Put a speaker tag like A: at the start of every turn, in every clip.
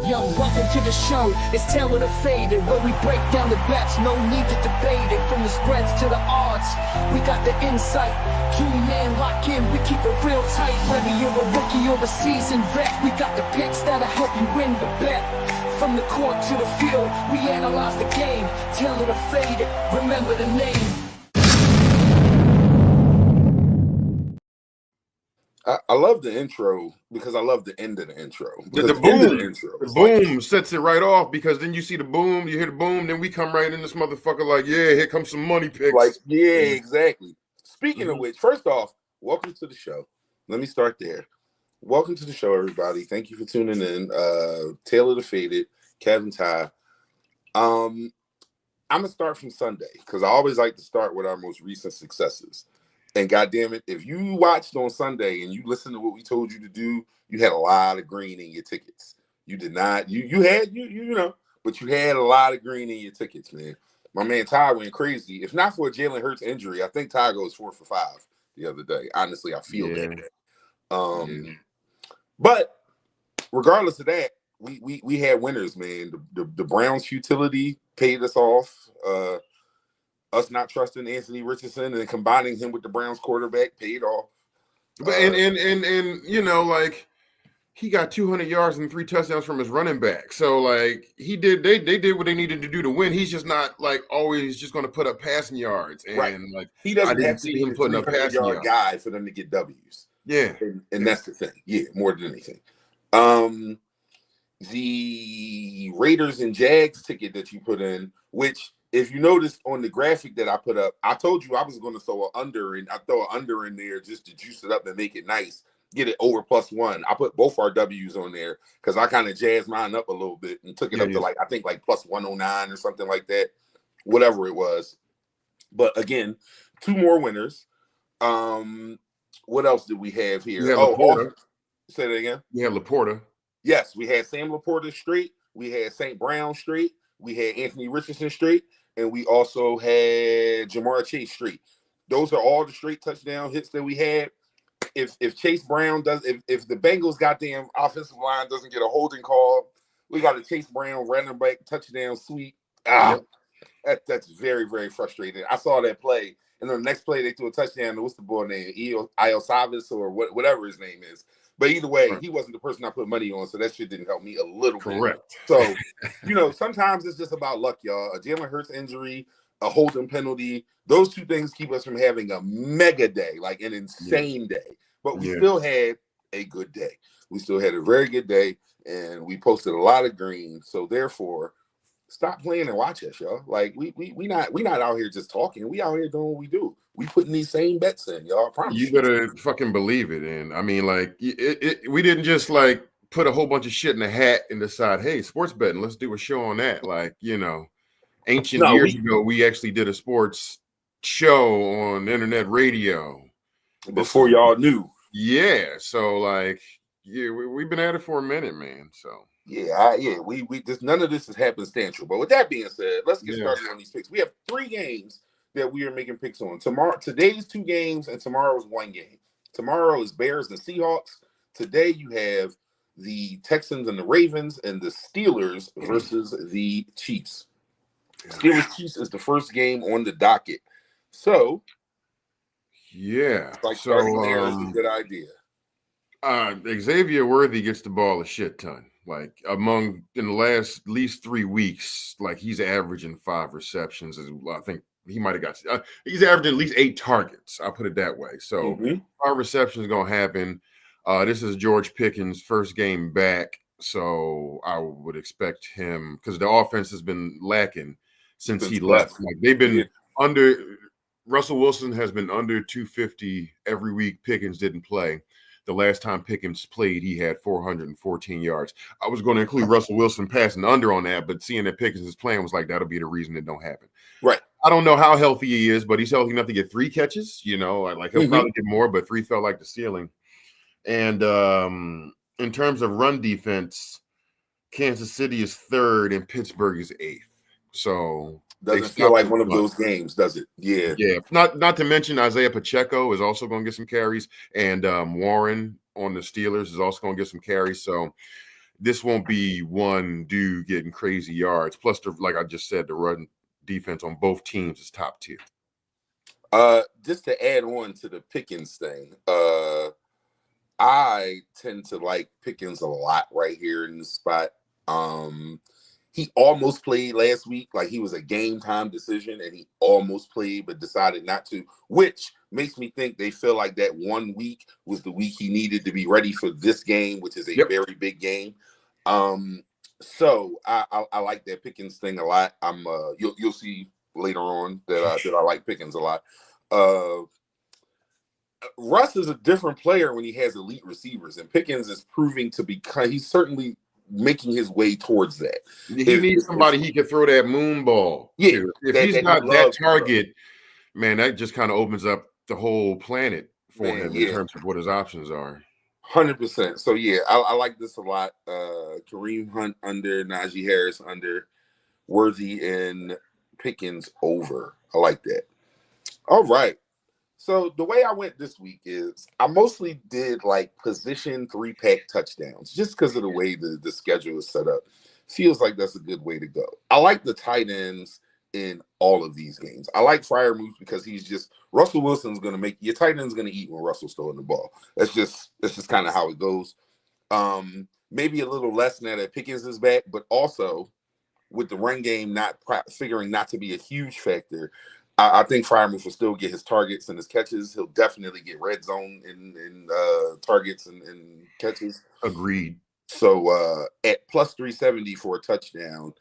A: young, welcome to the show. It's Taylor the Faded, where we break down the bets, no need to debate it. From the spreads to the odds, we got the insight. Two-man lock in, we keep it real tight. Whether you're a rookie or a seasoned vet, we got the picks that'll help you win the bet. From the court to the field, we analyze the game. Taylor the Faded, remember the name.
B: I love the intro because I love the end of the intro.
C: The boom sets it right off, because then you see the boom, you hear the boom, then we come right in this motherfucker like, yeah, here comes some money picks.
B: Like, yeah, exactly. Speaking of which, first off, welcome to the show. Let me start there. Welcome to the show, everybody. Thank you for tuning in. Taylor the Faded, Kevin Ty. I'm gonna start from Sunday because I always like to start with our most recent successes. And goddamn it, if you watched on Sunday and you listened to what we told you to do, you had a lot of green in your tickets. You did not. You had but you had a lot of green in your tickets, man. My man Ty went crazy. If not for a Jalen Hurts injury, I think Ty goes 4 for 5 the other day. Honestly, I feel that. But regardless of that, we had winners, man. The Browns' futility paid us off. Us not trusting Anthony Richardson and combining him with the Browns quarterback paid off.
C: And like, he got 200 yards and 3 touchdowns from his running back. So like, they did what they needed to do to win. He's just not like always just going to put up passing yards. And
B: right.
C: Like,
B: he doesn't have to be him putting up passing yard guy for them to get W's.
C: Yeah.
B: And that's the thing. Yeah, more than anything. The Raiders and Jags ticket that you put in, which, if you noticed on the graphic that I put up, I told you I was going to throw an under, and I throw an under in there just to juice it up and make it nice, get it over +1. I put both our W's on there because I kind of jazzed mine up a little bit and took it up to I think +109 or something like that, whatever it was. But again, 2 more winners. What else did we have here? Say that again.
C: We had Laporta.
B: Yes, we had Sam Laporta straight. We had St. Brown straight. We had Anthony Richardson straight. And we also had Jamar Chase straight. Those are all the straight touchdown hits that we had. If Chase Brown if the Bengals goddamn offensive line doesn't get a holding call, we got a Chase Brown running back touchdown sweep. That's very, very frustrating. I saw that play, and then the next play they threw a touchdown. What's the boy name? Iosavis or whatever his name is. But either way, he wasn't the person I put money on, so that shit didn't help me a little bit.
C: Correct.
B: So, sometimes it's just about luck, y'all. A Jalen Hurts injury, a holding penalty, those 2 things keep us from having a mega day, like an insane day. But we still had a good day. We still had a very good day, and we posted a lot of green. So therefore, stop playing and watch us, y'all. Like we not out here just talking. We out here doing what we do. We putting these same bets in, y'all. I promise
C: you better fucking believe it. And I mean, like, we didn't just like put a whole bunch of shit in a hat and decide, hey, sports betting, let's do a show on that. Like, years ago, we actually did a sports show on internet radio
B: before y'all knew.
C: Yeah. So like, we've been at it for a minute, man. So.
B: We just none of this is happenstantial. But with that being said, let's get started on these picks. We have 3 games that we are making picks on. Today's 2 games, and tomorrow's 1 game. Tomorrow is Bears and Seahawks. Today you have the Texans and the Ravens, and the Steelers versus the Chiefs. Steelers Chiefs is the first game on the docket. So starting there is a good idea.
C: Xavier Worthy gets the ball a shit ton. Like, in the last at least 3 weeks, like, he's averaging 5 receptions. I think he might have got he's averaging at least 8 targets. I'll put it that way. So 5 receptions going to happen. This is George Pickens' first game back. So I would expect him, because the offense has been lacking since he left. Like, they've been Russell Wilson has been under 250 every week. Pickens didn't play. The last time Pickens played, he had 414 yards. I was going to include Russell Wilson passing under on that, but seeing that Pickens is playing was like, that'll be the reason it don't happen.
B: Right.
C: I don't know how healthy he is, but he's healthy enough to get 3 catches. Like, he'll probably get more, but 3 felt like the ceiling. And in terms of run defense, Kansas City is 3rd and Pittsburgh is 8th. So
B: doesn't feel like one of those games, does it? Yeah.
C: Yeah. Not to mention Isaiah Pacheco is also going to get some carries, and Warren on the Steelers is also going to get some carries. So, this won't be one dude getting crazy yards. Plus, like I just said, the run defense on both teams is top tier.
B: Just to add on to the Pickens thing, I tend to like Pickens a lot right here in the spot. He almost played last week, like he was a game time decision, and he almost played but decided not to, which makes me think they feel like that 1 week was the week he needed to be ready for this game, which is a very big game. So I like that Pickens thing a lot. You'll see later on that I like Pickens a lot. Russ is a different player when he has elite receivers, and Pickens is proving to be. He's certainly making his way towards that.
C: He needs somebody he can throw that moon ball to. If he's not that target, man, that just kind of opens up the whole planet for him in terms of what his options are.
B: 100%. So yeah, I like this a lot. Kareem Hunt under, Najee Harris under, Worthy and Pickens over. I like that. All right. So the way I went this week is I mostly did like position 3-pack touchdowns just because of the way the schedule is set up. Feels like that's a good way to go. I like the tight ends in all of these games. I like Freiermuth because Russell Wilson's going to make your tight end's going to eat when Russell's throwing the ball. That's just kind of how it goes. Maybe a little less now that Pickens is back, but also with the run game figuring not to be a huge factor. I think Freiermuth will still get his targets and his catches. He'll definitely get red zone in targets and catches.
C: Agreed.
B: So at plus 370 for a touchdown,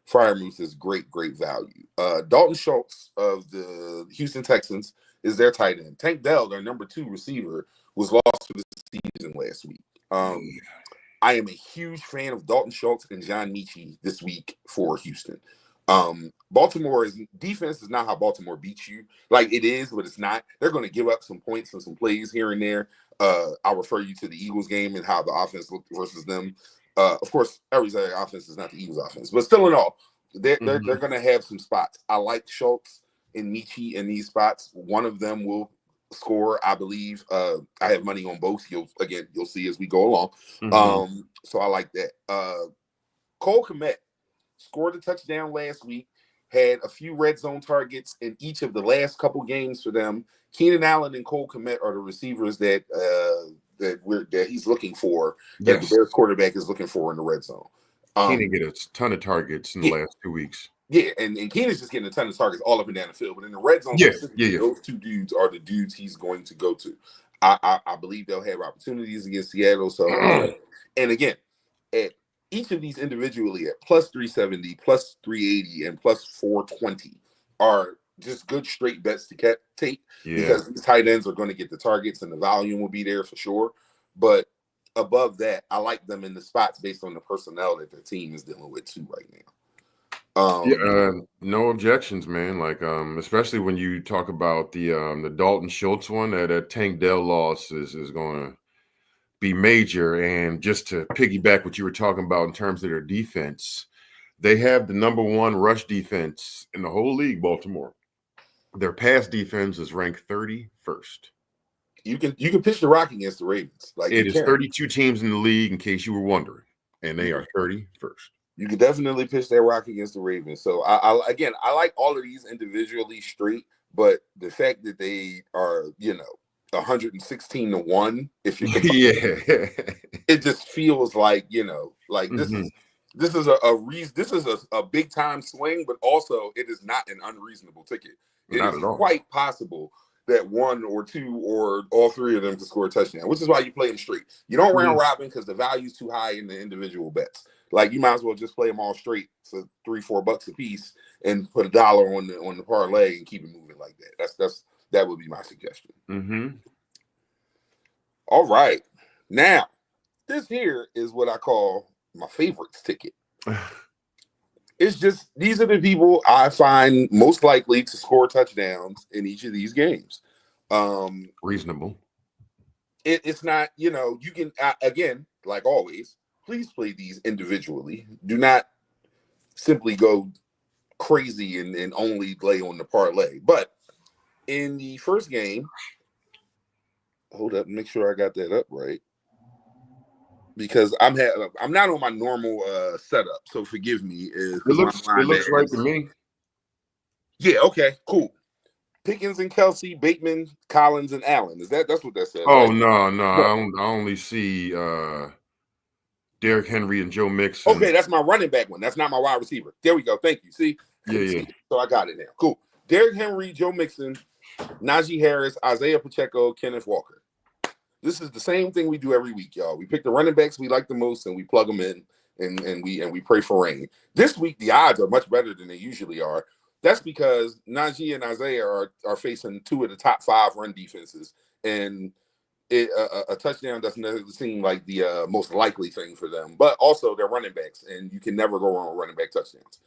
B: Freiermuth is great value. Dalton Schultz of the Houston Texans is their tight end. Tank Dell, their number 2 receiver, was lost for the season last week. I am a huge fan of Dalton Schultz and John Mechie this week for Houston. Baltimore's defense is not how Baltimore beats you. Like it is, but it's not. They're going to give up some points and some plays here and there. I'll refer you to the Eagles game and how the offense looked versus them. Of course, Arizona's offense is not the Eagles offense, but still in all, they're going to have some spots. I like Schultz and Mechie in these spots. One of them will score, I believe. I have money on both. You'll see as we go along. So I like that. Cole Kmet scored a touchdown last week, had a few red zone targets in each of the last couple games for them. Keenan Allen and Cole Kmet are the receivers that he's looking for, that the Bears quarterback is looking for in the red zone.
C: Keenan get a ton of targets in the last 2 weeks.
B: Yeah, and Keenan's just getting a ton of targets all up and down the field. But in the red zone, those 2 dudes are the dudes he's going to go to. I believe they'll have opportunities against Seattle. So, and again, at each of these individually at plus 370, plus 380, and plus 420 are just good straight bets to take because these tight ends are going to get the targets and the volume will be there for sure. But above that, I like them in the spots based on the personnel that their team is dealing with too right now.
C: No objections, man. Like, especially when you talk about the Dalton Schultz one, that Tank Dell loss is going to be major. And just to piggyback what you were talking about in terms of their defense, they have the number 1 rush defense in the whole league, Baltimore. Their pass defense is ranked 31st.
B: You can pitch the rock against the Ravens. Like
C: it is 32 teams in the league, in case you were wondering, and they are 31st.
B: You can definitely pitch that rock against the Ravens. So I like all of these individually straight, but the fact that they are 116-1, if you it just feels like this is a big time swing, but also it is not an unreasonable ticket. It is quite possible that 1 or 2 or all 3 of them can score a touchdown, which is why you play them straight. You don't round robin because the value is too high in the individual bets. Like you might as well just play them all straight for $3-4 a piece and put $1 on the parlay and keep it moving like that. That would be my suggestion. All right, now this here is what I call my favorites ticket. It's just these are the people I find most likely to score touchdowns in each of these games.
C: Reasonable.
B: It's not, you can, again, like always, please play these individually. Do not simply go crazy and only lay on the parlay. But in the first game, hold up, make sure I got that up right. because I'm not on my normal setup, so forgive me. Because
C: It looks right to me.
B: Yeah. Okay. Cool. Pickens and Kelsey, Bateman, Collins, and Allen. That's what that says?
C: Oh
B: Right?
C: no,
B: No.
C: I only see Derrick Henry and Joe Mixon.
B: Okay, that's my running back one. That's not my wide receiver. There we go. Thank you. See, couldn't see it, so I got it now. Cool. Derrick Henry, Joe Mixon, Najee Harris, Isaiah Pacheco, Kenneth Walker. This is the same thing we do every week, y'all. We pick the running backs we like the most and we plug them in and we pray for rain. This week the odds are much better than they usually are. That's because Najee and Isaiah are facing two of the top 5 run defenses, and a touchdown doesn't seem like the most likely thing for them. But also they're running backs, and you can never go wrong with running back touchdowns.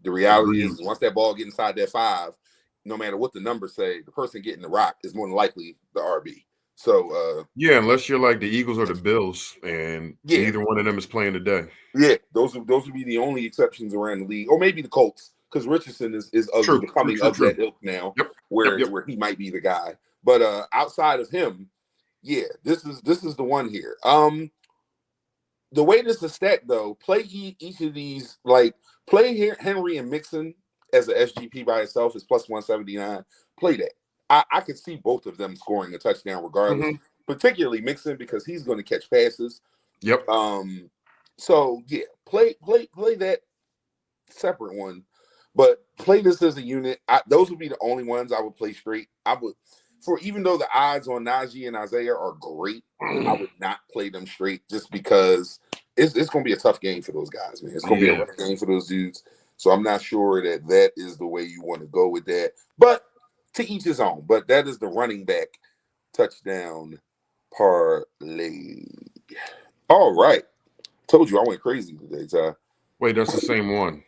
B: The reality is once that ball gets inside that 5, no matter what the numbers say, the person getting the rock is more than likely the RB. So
C: yeah, unless you're like the Eagles or the Bills, and neither one of them is playing today.
B: Yeah, those would be the only exceptions around the league, or maybe the Colts, because Richardson is becoming of that ilk now, where he might be the guy. But outside of him, yeah, this is the one here. The way this is stacked though, play each of these, like play here Henry and Mixon as a SGP by itself is plus 179. Play that. I could see both of them scoring a touchdown regardless, particularly Mixon because he's going to catch passes.
C: Yep.
B: So yeah, play that separate one, but play this as a unit. Those would be the only ones I would play straight. I would, even though the odds on Najee and Isaiah are great, I would not play them straight just because it's going to be a tough game for those guys, man. It's going to be a rough game for those dudes. So I'm not sure that is the way you want to go with that, but to each his own. But that is the running back touchdown parlay. All right. Told you I went crazy today, Ty.
C: Wait, that's the same one.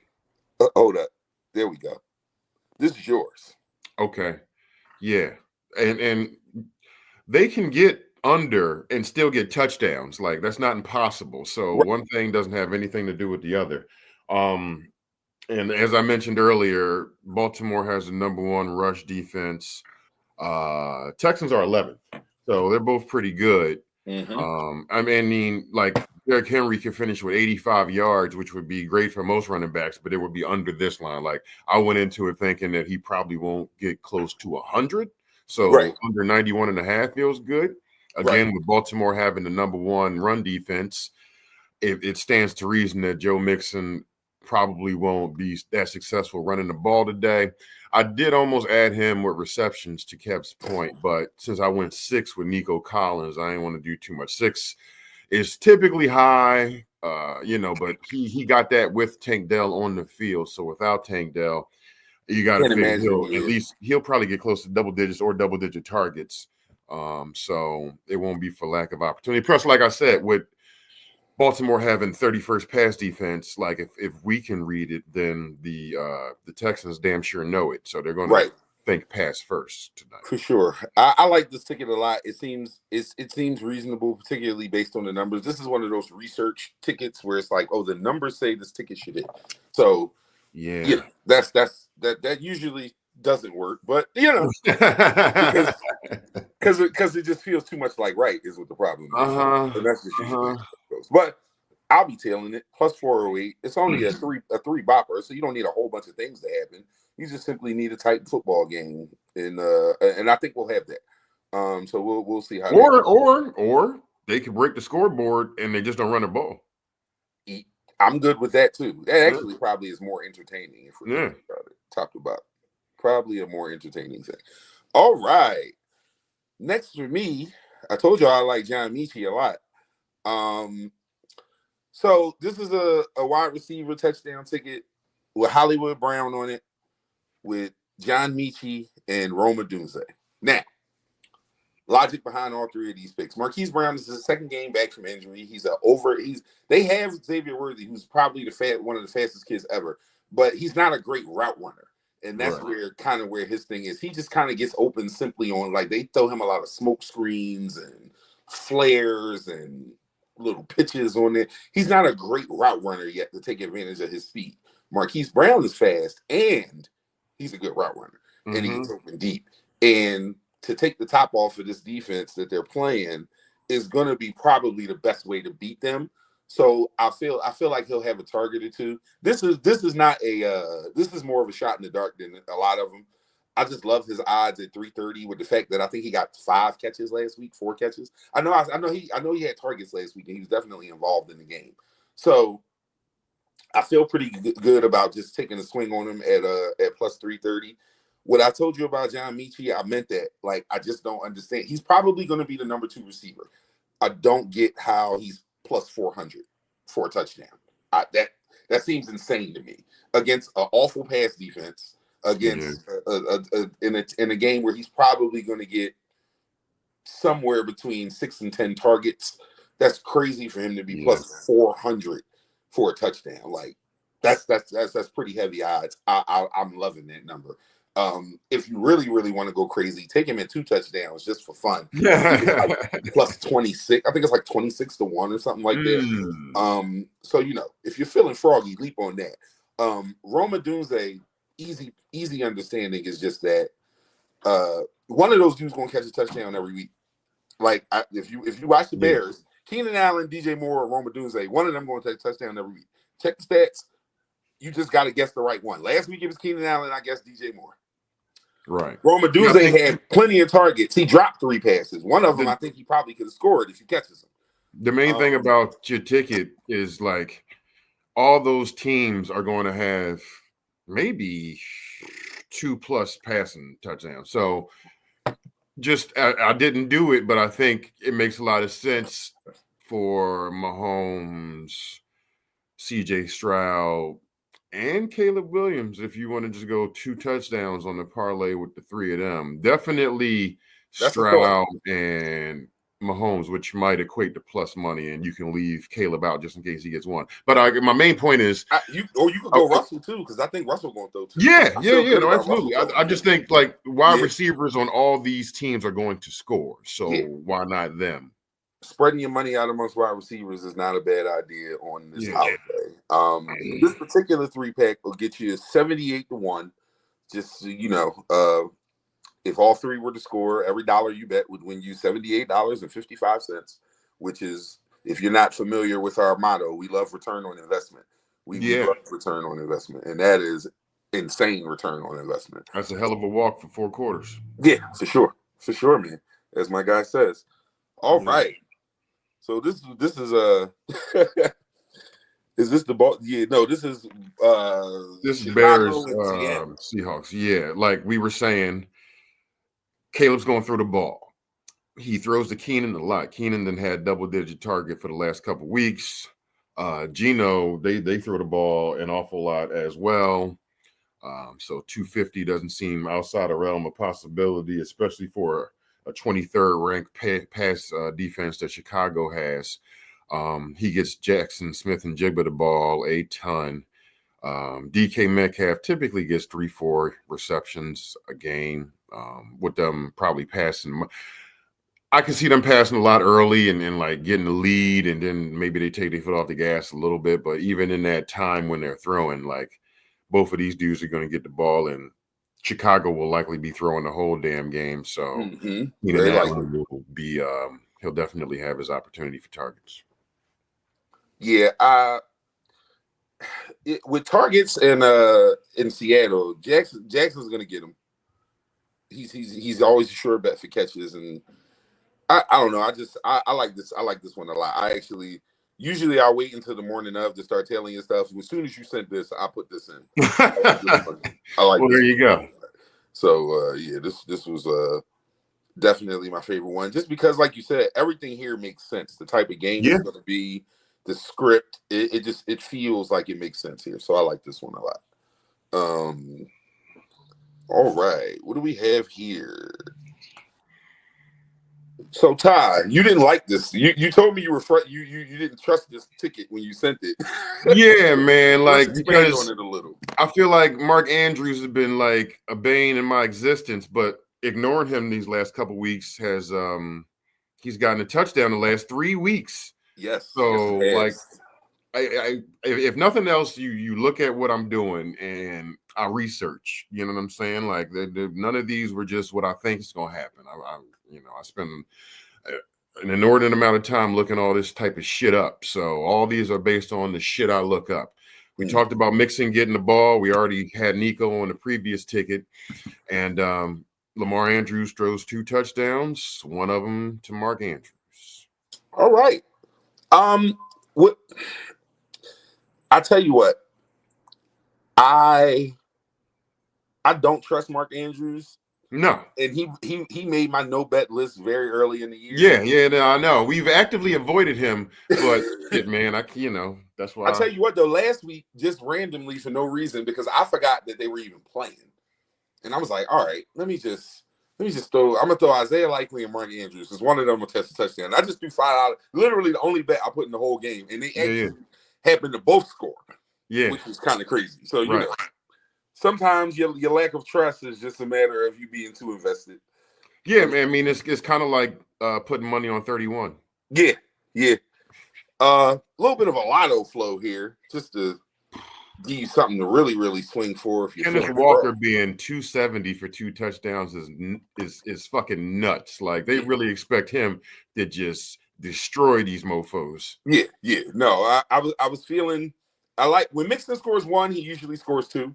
B: Hold up. There we go. This is yours.
C: Okay. Yeah. And they can get under and still get touchdowns. Like that's not impossible. So one thing doesn't have anything to do with the other. And as I mentioned earlier, Baltimore has the number 1 rush defense. Texans are 11th. So they're both pretty good. I mean, like Derrick Henry can finish with 85 yards, which would be great for most running backs, but it would be under this line. Like I went into it thinking that he probably won't get close to 100. So under 91.5 feels good. Again, with Baltimore having the number 1 run defense, it stands to reason that Joe Mixon probably won't be that successful running the ball today. I did almost add him with receptions to Kev's point, but since I went 6 with Nico Collins, I didn't want to do too much. 6 is typically high, but he got that with Tank Dell on the field. So without Tank Dell, you got to figure he'll probably get close to double digits or double-digit targets. So it won't be for lack of opportunity. Plus, like I said, with Baltimore having 31st pass defense, like if we can read it, then the Texans damn sure know it. So they're going to think pass first tonight.
B: For sure. I like this ticket a lot. It seems reasonable, particularly based on the numbers. This is one of those research tickets where it's like, oh, the numbers say this ticket should hit. So yeah, that usually doesn't work, but because it just feels too much like right is what the problem is. And that's just usually but I'll be tailing it plus 408. It's only a three bopper, so you don't need a whole bunch of things to happen. You just simply need a tight football game, and I think we'll have that. So we'll see how.
C: Or they could break the scoreboard and they just don't run the ball.
B: I'm good with that too. That actually probably is more entertaining if we're talking about it, top to bottom. Probably a more entertaining thing. All right. Next for me, I told you I like John Michie a lot. So this is a wide receiver touchdown ticket with Hollywood Brown on it, with John Michie and Roma Dunze. Now, logic behind all 3 of these picks. Marquise Brown is his 2nd game back from injury. They have Xavier Worthy, who's probably one of the fastest kids ever, but he's not a great route runner. And that's where his thing is. He just kind of gets open simply on, like, they throw him a lot of smoke screens and flares and little pitches on it. He's not a great route runner yet to take advantage of his speed. Marquise Brown is fast and he's a good route runner. And he gets open deep. And to take the top off of this defense that they're playing, is going to be probably the best way to beat them. So I feel like he'll have a target or two. This is not a this is more of a shot in the dark than a lot of them. I just love his odds at 330 with the fact that I think he got 5 catches last week, 4 catches. I know he had targets last week and he was definitely involved in the game. So I feel pretty good about just taking a swing on him at plus 330. What I told you about John Michie, I meant that. Like, I just don't understand. He's probably going to be the number 2 receiver. I don't get how he's plus 400 for a touchdown. That seems insane to me against an awful pass defense, against in a game where he's probably going to get somewhere between 6 and 10 targets. That's crazy for him to be plus 400 for a touchdown. Like, that's pretty heavy odds. I'm loving that number. If you really want to go crazy, take him at 2 touchdowns just for fun. Like plus 26. I think it's like 26 to 1 or something like that. So if you're feeling froggy, leap on that. Roma Dunze, easy understanding is just that one of those dudes gonna catch a touchdown every week. Like, if you watch the Bears, Keenan Allen, DJ Moore, or Roma Dunze, one of them going to take a touchdown every week. Check the stats. You just got to guess the right one. Last week it was Keenan Allen. I guess DJ Moore.
C: Right.
B: Roma Dunze had plenty of targets. He dropped 3 passes. One of them, I think he probably could have scored if he catches them.
C: The main thing about your ticket is, like, all those teams are going to have maybe 2+ passing touchdowns. So just I didn't do it, but I think it makes a lot of sense for Mahomes, CJ Stroud, and Caleb Williams if you want to just go 2 touchdowns on the parlay with the 3 of them. Definitely Stroud and Mahomes, which might equate to plus money, and you can leave Caleb out just in case he gets one. But my main point is,
B: you could go Russell too, because I think Russell going to throw too.
C: No, absolutely. I just think, like, wide receivers on all these teams are going to score, so why not them?
B: Spreading your money out amongst wide receivers is not a bad idea on this holiday. This particular 3-pack will get you 78 to 1. Just so you know, if all 3 were to score, every dollar you bet would win you $78.55, which is, if you're not familiar with our motto, we love return on investment. We love return on investment, and that is insane return on investment.
C: That's a hell of a walk for 4 quarters.
B: Yeah, for sure, man. As my guy says. All right. So this is is this the ball? Yeah, no, this is
C: Bears Seahawks. Yeah, like we were saying, Caleb's going to throw the ball. He throws to Keenan a lot. Keenan then had double-digit target for the last couple weeks. Geno, they throw the ball an awful lot as well. So 250 doesn't seem outside the realm of possibility, especially for a 23rd ranked pass defense that Chicago has. He gets Jackson Smith and Jigba the ball a ton. DK Metcalf typically gets 3-4 receptions a game, with them probably passing. I can see them passing a lot early and like getting the lead, and then maybe they take their foot off the gas a little bit. But even in that time when they're throwing, like, both of these dudes are going to get the ball, and Chicago will likely be throwing the whole damn game. So will be he'll definitely have his opportunity for targets.
B: Yeah, with targets in Seattle, Jackson's going to get him. He's always a sure bet for catches, and I don't know. I like this. I like this one a lot. Usually I wait until the morning of to start telling you stuff. As soon as you sent this, I put this in. I like.
C: Well, there you go.
B: So this was definitely my favorite one, just because, like you said, everything here makes sense. The type of game it's going to be, the script, it feels like it makes sense here. So I like this one a lot. All right, what do we have here? So Ty, you didn't like this. You told me you were you didn't trust this ticket when you sent it.
C: Yeah, man. Like, because
B: on it a little.
C: I feel like Mark Andrews has been like a bane in my existence, but ignoring him these last couple weeks has he's gotten a touchdown the last 3 weeks.
B: Yes.
C: So like, I if nothing else, you look at what I'm doing and I research. You know what I'm saying? Like, none of these were just what I think is gonna happen. I spend an inordinate amount of time looking all this type of shit up. So all these are based on the shit I look up. We talked about Mixon getting the ball. We already had Nico on the previous ticket. And Lamar Andrews throws 2 touchdowns, one of them to Mark Andrews.
B: All right. What I tell you what, I don't trust Mark Andrews.
C: No.
B: And he made my no bet list very early in the year.
C: Yeah, no, I know. We've actively avoided him, but shit, man, that's why.
B: I tell you what, though, last week, just randomly for no reason, because I forgot that they were even playing. And I was like, all right, let me just throw. I'm gonna throw Isaiah Likely and Mark Andrews because one of them will test a touchdown. I just threw $5. Literally the only bet I put in the whole game, and they actually happened to both score. Yeah, which was kind of crazy. So you know, sometimes your lack of trust is just a matter of you being too invested.
C: Yeah, man. I mean, it's kind of like putting money on 31.
B: Yeah. A little bit of a lotto flow here, just to give you something to really, really swing for. If you're
C: Kenneth Walker being 270 for 2 touchdowns is fucking nuts. Like they really expect him to just destroy these mofos.
B: Yeah. No, I was feeling. I like when Mixon scores 1, he usually scores 2.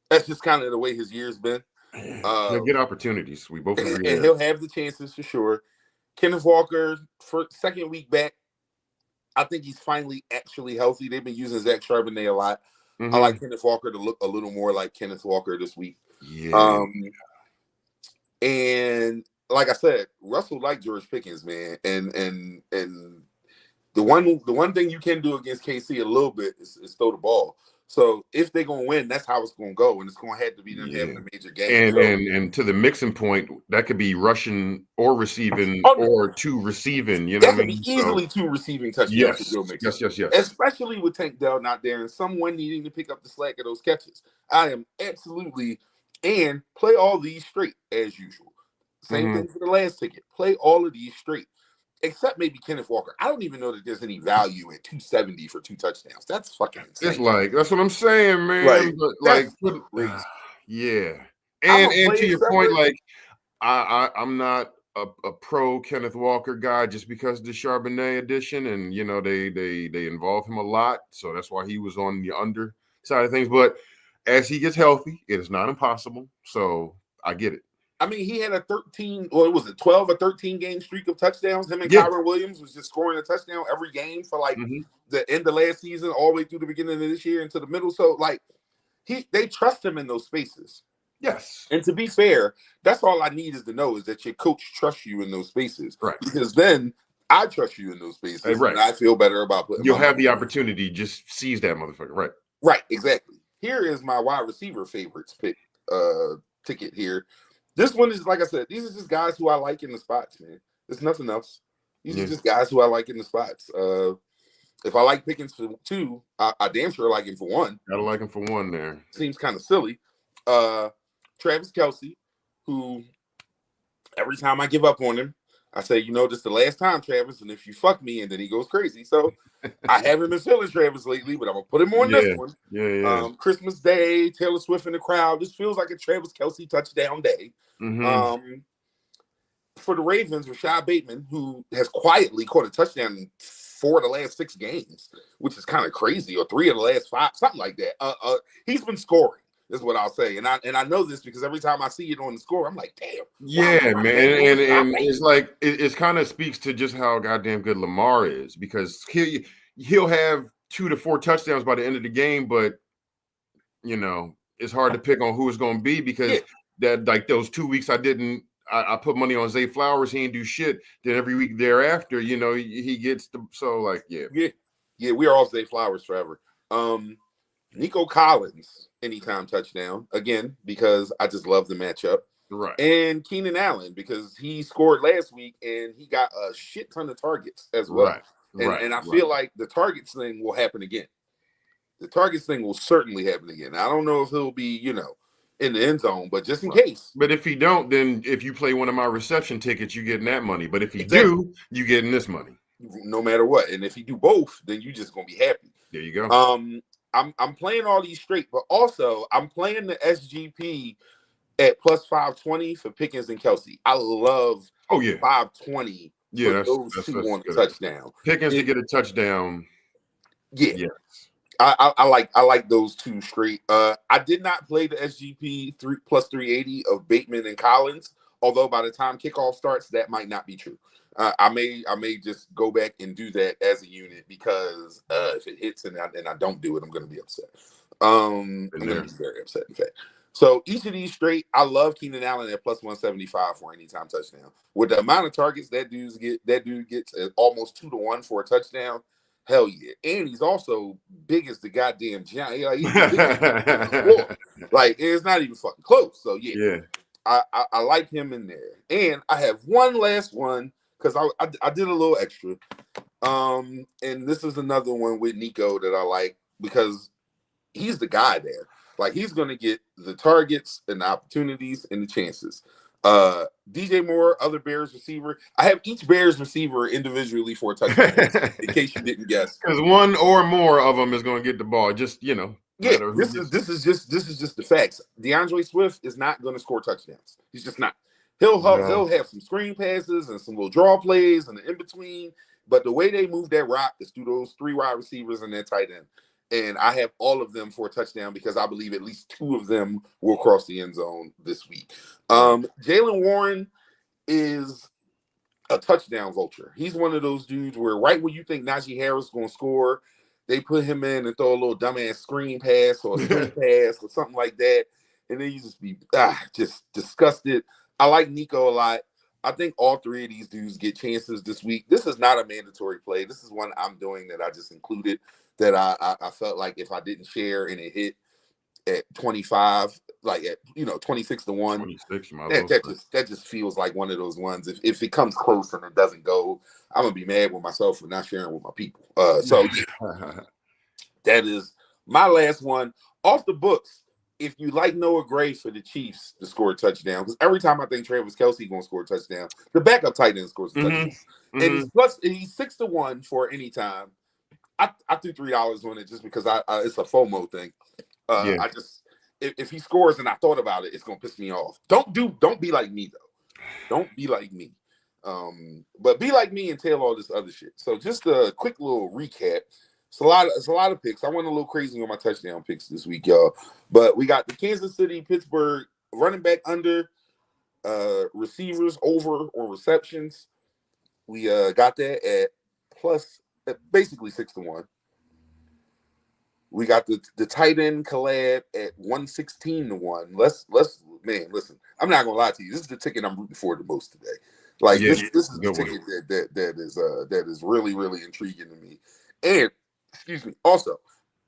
B: That's just kind of the way his year's been.
C: He'll get opportunities. We both agree.
B: And he'll have the chances for sure. Kenneth Walker, for second week back, I think he's finally actually healthy. They've been using Zach Charbonnet a lot. I like Kenneth Walker to look a little more like Kenneth Walker this week.
C: Yeah.
B: And like I said, Russell liked George Pickens, man. And the one thing you can do against KC a little bit is throw the ball. So if they're gonna win, that's how it's gonna go, and it's gonna have to be them having a major game.
C: And to the Mixon point, that could be rushing or receiving or 2 receiving. You know what I mean?
B: That could be easily 2 receiving touchdowns for Joe Mixon.
C: Yes.
B: Especially with Tank Dell not there and someone needing to pick up the slack of those catches. I am absolutely and play all these straight as usual. Same thing for the last ticket. Play all of these straight. Except maybe Kenneth Walker. I don't even know that there's any value at 270 for 2 touchdowns. That's fucking insane.
C: It's like that's what I'm saying, man. Yeah. And to your point, like I'm not a pro Kenneth Walker guy just because of the Charbonnet edition, and you know they involve him a lot, so that's why he was on the under side of things. But as he gets healthy, it is not impossible. So I get it.
B: I mean, he had a 12 or 13 game streak of touchdowns. Him and Kyron Williams was just scoring a touchdown every game for like the end of last season, all the way through the beginning of this year into the middle. So like they trust him in those spaces.
C: Yes.
B: And to be fair, that's all I need is to know is that your coach trusts you in those spaces.
C: Right.
B: Because then I trust you in those spaces. Right. And I feel better about putting
C: you'll have the opportunity, just seize that motherfucker. Right.
B: Right, exactly. Here is my wide receiver favorites pick ticket here. This one is, like I said, these are just guys who I like in the spots, man. There's nothing else. These are just guys who I like in the spots. If I like Pickens for 2, I damn sure like him for 1.
C: Gotta like him for 1 there.
B: Seems kind of silly. Travis Kelce, who every time I give up on him, I say, this is the last time, Travis, and if you fuck me, and then he goes crazy. So I haven't been feeling Travis lately, but I'm going to put him on this one.
C: Yeah.
B: Christmas Day, Taylor Swift in the crowd. This feels like a Travis Kelce touchdown day. For the Ravens, Rashad Bateman, who has quietly caught a touchdown in 4 of the last 6 games, which is kind of crazy, or 3 of the last 5, something like that. He's been scoring. Is what I'll say, and I know this because every time I see it on the score, I'm like, damn.
C: Yeah, wow, man, and it's like it kind of speaks to just how goddamn good Lamar is, because he'll have 2 to 4 touchdowns by the end of the game, but it's hard to pick on who it's going to be because that like those 2 weeks I put money on Zay Flowers, he didn't do shit. Then every week thereafter, he gets we are all Zay Flowers forever. Nico Collins, anytime touchdown, again, because I just love the matchup. Right.
B: And Keenan Allen, because he scored last week and he got a shit ton of targets as well. Right. And I feel like the targets thing will happen again. The targets thing will certainly happen again. I don't know if he'll be, in the end zone, but just in case.
C: But if he don't, then if you play one of my reception tickets, you getting that money. But if he do, you getting this money.
B: No matter what. And if you do both, then you just going to be happy.
C: There you go.
B: I'm playing all these straight, but also I'm playing the SGP at plus 520 for Pickens and Kelce. I love 520
C: Yeah,
B: for those
C: that's
B: two on the
C: good.
B: touchdown.
C: Pickens to get a touchdown.
B: Yeah.
C: Yes.
B: I like those two straight. I did not play the SGP 3+380 of Bateman and Collins, although by the time kickoff starts, that might not be true. I may just go back and do that as a unit because if it hits and I don't do it, I'm going to be upset. I'm going to be very upset, in fact. So each of these straight, I love Keenan Allen at +175 for anytime touchdown. With the amount of targets that dude gets at almost 2-1 for a touchdown. Hell yeah. And he's also big as the goddamn giant. Like, he's the biggest dude on the floor. Like, it's not even fucking close. So yeah. I like him in there. And I have one last one because I did a little extra. And this is another one with Nico that I like because he's the guy there. Like, he's gonna get the targets and the opportunities and the chances. DJ Moore, other Bears receiver. I have each Bears receiver individually for a touchdown, in case you didn't guess.
C: Because one or more of them is going to get the ball. Just Yeah,
B: this is just the facts. DeAndre Swift is not going to score touchdowns. He's just not. He'll have some screen passes and some little draw plays and the in between. But the way they move that rock is through those 3 wide receivers and that tight end. And I have all of them for a touchdown because I believe at least 2 of them will cross the end zone this week. Jaylen Warren is a touchdown vulture. He's one of those dudes where right when you think Najee Harris is going to score, they put him in and throw a little dumbass screen pass or a screen pass or something like that. And then you just be just disgusted. I like Nico a lot. I think all 3 of these dudes get chances this week. This is not a mandatory play. This is one I'm doing that I just included that I felt like if I didn't share and it hit at 25, like at 26-1,
C: 26,
B: that just feels like one of those ones. If it comes close and it doesn't go, I'm gonna be mad with myself for not sharing with my people. So that is my last one off the books. If you like Noah Gray for the Chiefs to score a touchdown, because every time I think Travis Kelce gonna score a touchdown, the backup tight end scores a touchdown, and he's 6-1 for any time. I threw $3 on it just because it's a FOMO thing. I just if he scores and I thought about it, it's gonna piss me off. Don't be like me though. Don't be like me. But be like me and tell all this other shit. So just a quick little recap. It's a lot of picks. I went a little crazy on my touchdown picks this week, y'all. But we got the Kansas City, Pittsburgh running back under, receivers over or receptions. We got that at basically 6-1. We got the tight end collab at 116-1. Let's listen. I'm not gonna lie to you. This is the ticket I'm rooting for the most today. Like this is the ticket that is really, really intriguing to me. And excuse me. Also,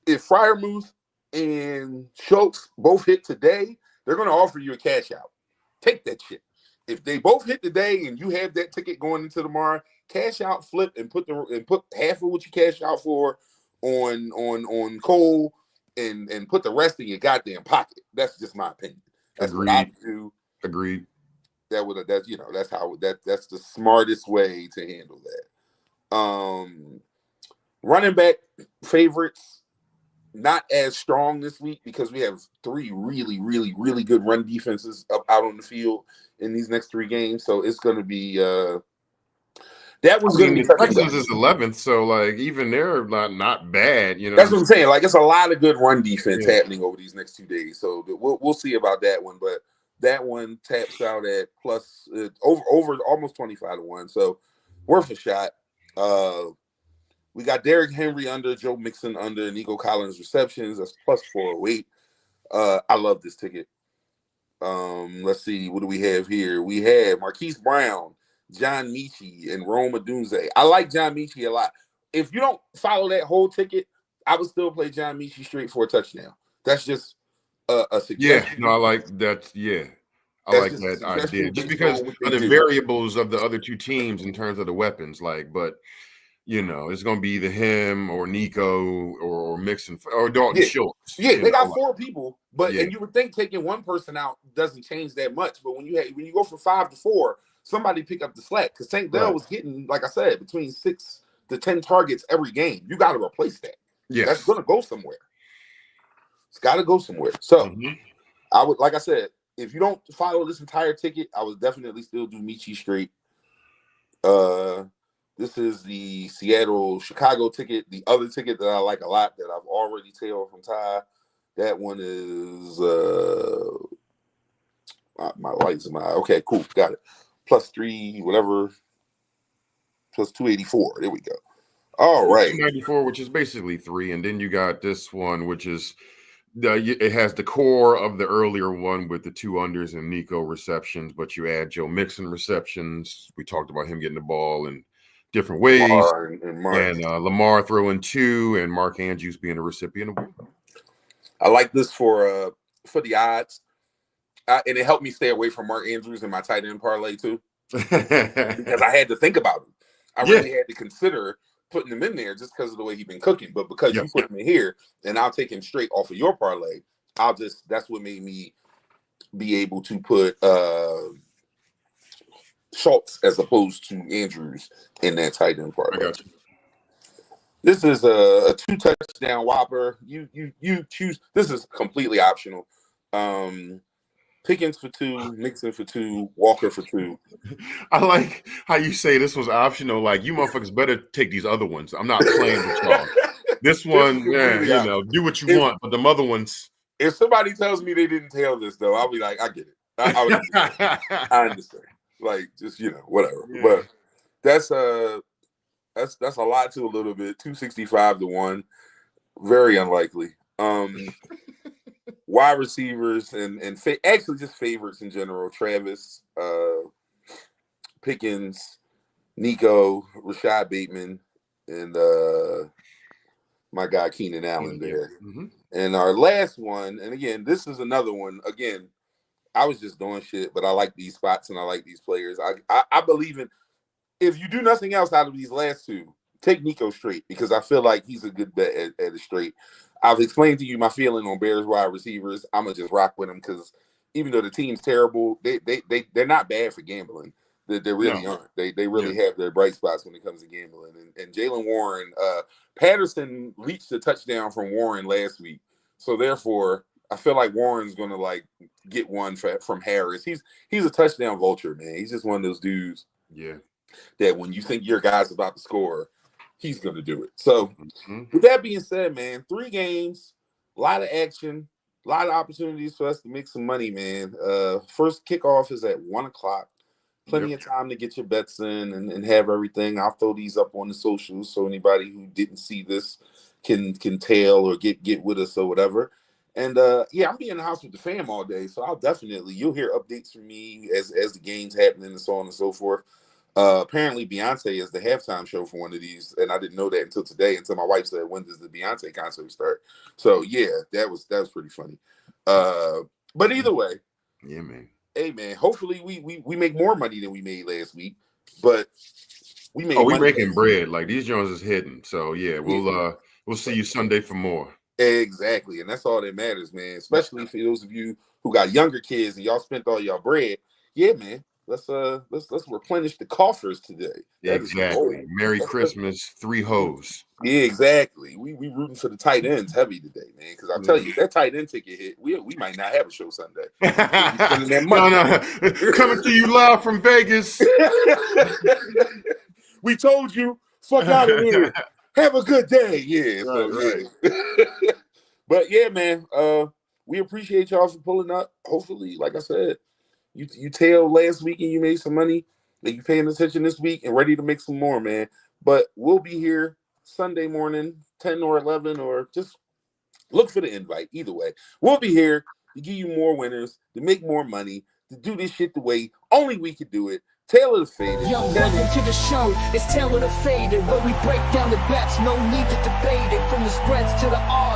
B: if Freiermuth and Schultz both hit today, they're gonna offer you a cash out. Take that shit. If they both hit today and you have that ticket going into tomorrow, cash out, flip, and put half of what you cash out for on Cole and put the rest in your goddamn pocket. That's just my opinion. That's what I do.
C: Agreed.
B: That's the smartest way to handle that. Running back favorites, not as strong this week because we have 3 really, really, really good run defenses out on the field in these next 3 games. So it's going to be that was going to be
C: Texans is 11th, so like even they're not bad.
B: That's what I'm saying. Like it's a lot of good run defense happening over these next 2 days. So we'll see about that one, but that one taps out at plus over almost 25-1. So worth a shot. We got Derrick Henry under, Joe Mixon under, Nico Collins receptions. That's plus 408. I love this ticket. Let's see. What do we have here? We have Marquise Brown, John Michie, and Rome Odunze. I like John Michie a lot. If you don't follow that whole ticket, I would still play John Michie straight for a touchdown. That's just a suggestion.
C: Yeah, no, I like that. Yeah, I like that idea. Just because of the variables of the other 2 teams in terms of the weapons, but it's going to be either him or Nico or Mixon or Dalton Schultz.
B: Yeah, they got 4 people, and you would think taking one person out doesn't change that much. But when you go from 5 to 4, somebody pick up the slack because Tank Dell was getting, like I said, between 6 to 10 targets every game. You got to replace that. Yeah, that's going to go somewhere. It's got to go somewhere. So I would, like I said, if you don't follow this entire ticket, I would definitely still do Michie straight. This is the Chicago ticket. The other ticket that I like a lot that I've already tailed from Ty. That one is my lights in my eye. Okay, cool, got it. +3, whatever, +284. There we go. All right,
C: 294, which is basically 3, and then you got this one, which is it has the core of the earlier one with the 2 unders and Nico receptions, but you add Joe Mixon receptions. We talked about him getting the ball in different ways, and Lamar throwing 2, and Mark Andrews being a recipient of 1.
B: I like this for the odds, and it helped me stay away from Mark Andrews in my tight end parlay too, because I had to think about him. I really had to consider putting him in there just because of the way he's been cooking. But because you put him in here, and I'll take him straight off of your parlay, that's what made me be able to put Schultz as opposed to Andrews in that tight end parlay.
C: I got you.
B: This is a 2-touchdown whopper. You choose. This is completely optional. Pickens for 2, Mixon for 2, Walker for 2.
C: I like how you say this was optional. Like, you motherfuckers better take these other ones. I'm not playing with y'all. This one, man, do what you want. But the other ones.
B: If somebody tells me they didn't tell this, though, I'll be like, I get it. I understand. Like, just, whatever. Yeah. But that's a lot to a little bit. 265 to 1. Very unlikely. Wide receivers and actually just favorites in general. Travis, Pickens, Nico, Rashad Bateman, and my guy Keenan Allen there. Mm-hmm. And our last one, and again, this is another one. Again, I was just doing shit, but I like these spots and I like these players. I believe in, if you do nothing else out of these last 2, take Nico straight, because I feel like he's a good bet at a straight. I've explained to you my feeling on Bears wide receivers. I'm gonna just rock with them because even though the team's terrible, they're not bad for gambling. They really aren't. They really have their bright spots when it comes to gambling. And Jaylen Warren, Patterson reached the touchdown from Warren last week, so therefore I feel like Warren's gonna get one from Harris. He's a touchdown vulture, man. He's just one of those dudes.
C: Yeah. That
B: when you think your guy's about to score, he's going to do it. So, with that being said, man, 3 games, a lot of action, a lot of opportunities for us to make some money, man. First kickoff is at 1 o'clock. Plenty of time to get your bets in and have everything. I'll throw these up on the socials so anybody who didn't see this can tail or get with us or whatever. And I'm being in the house with the fam all day, so you'll hear updates from me as the game's happening and so on and so forth. Apparently Beyonce is the halftime show for one of these, and I didn't know that until today, until my wife said, when does the Beyonce concert start? So yeah, that was pretty funny. But either way,
C: yeah, man.
B: Hey man, hopefully we make more money than we made last week, but we made
C: we're making bread. Like, these Jones is hidden. So yeah, we'll see you Sunday for more.
B: Exactly, and that's all that matters, man. Especially for those of you who got younger kids and y'all spent all y'all bread. Yeah, man. Let's replenish the coffers today.
C: Exactly. Merry Christmas, 3 hoes.
B: Yeah, exactly. We rooting for the tight ends heavy today, man. Because I'll tell you, if that tight end ticket hit, we might not have a show Sunday.
C: No. Coming to you live from Vegas.
B: We told you, fuck out of here. Have a good day. Yeah.
C: Right.
B: But yeah, man. We appreciate y'all for pulling up. Hopefully, like I said, you tailed last week and you made some money. That you paying attention this week and ready to make some more, man. But we'll be here Sunday morning, 10 or 11, or just look for the invite. Either way, we'll be here to give you more winners, to make more money, to do this shit the way only we could do it. Tail of the Faded.
A: Yo, welcome to the show. It's Tail of the Faded, where we break down the bets. No need to debate it, from the spreads to the odds.